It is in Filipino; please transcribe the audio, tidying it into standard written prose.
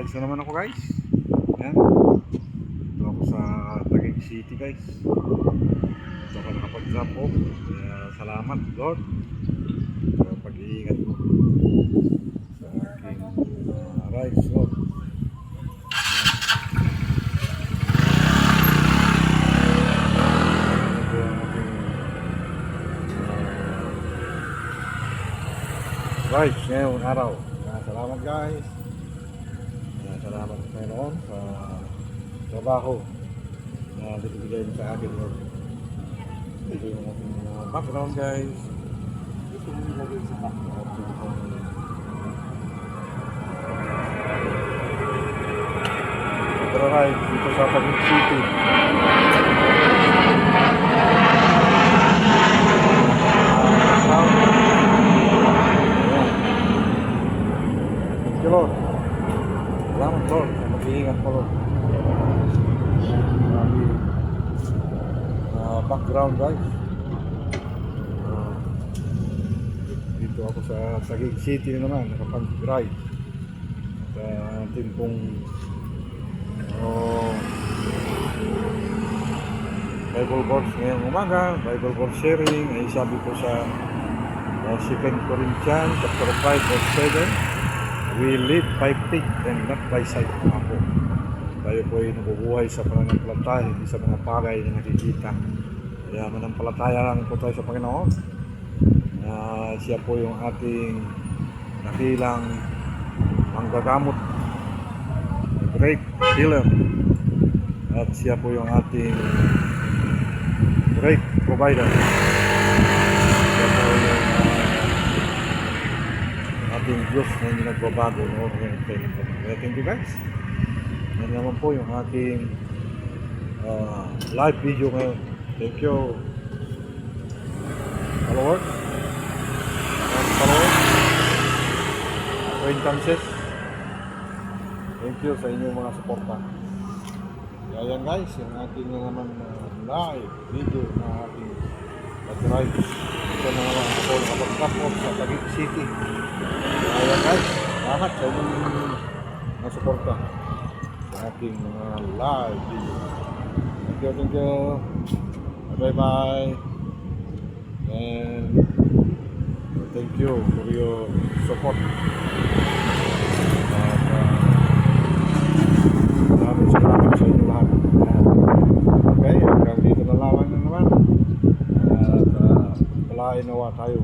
Relax na naman ako guys. Yan. Ito ako sa Taguig City guys. Ito ako nakapag-drop off. Kaya salamat Lord sa pag-iingat mo sa aking rides Lord. Rides ngayong araw. Salamat guys. Salamat Panginoon sa trabaho na binibigay mo sa akin Lord. Ito yung aking background guys. Ito yung ilagay sa background. Ito ride dito sa Taguig City. Thank you Lord. Salamat Lord, mag-iingat po Lord. Background guys. Dito ako sa Taguig City naman, nakapag-ride. At atin pong Bible verse ngayong umaga, Bible verse sharing, ay sabi ko sa 2 Corinthians chapter 5 verse 7, we live by faith and not by sight. Ako, tayo po ay nabubuhay sa pananampalataya, hindi sa mga bagay na nakikita. Kaya manampalataya lang po tayo sa Panginoon. Siya po yung ating dakilang manggagamot, great healer. At siya po yung ating great provider. Siya po yung ating Diyos na hindi nagbabago. Thank you guys. Yan naman po yung ating live video ngayon. Thank you followers, acquaintances. Thank you sa inyong mga suporta. Kaya yan guys, yung ating naman live video na ating pag-drive. Ito na naman ako nakapag-drop off sa Taguig City. Kaya yan guys, lahat sa inyong mga suporta sa ating mga live video. Thank you. Bye bye. And thank you for your support. Maraming salamat sa inyo lahat. Okay, hanggang dito na naman. At palain nawa tayo.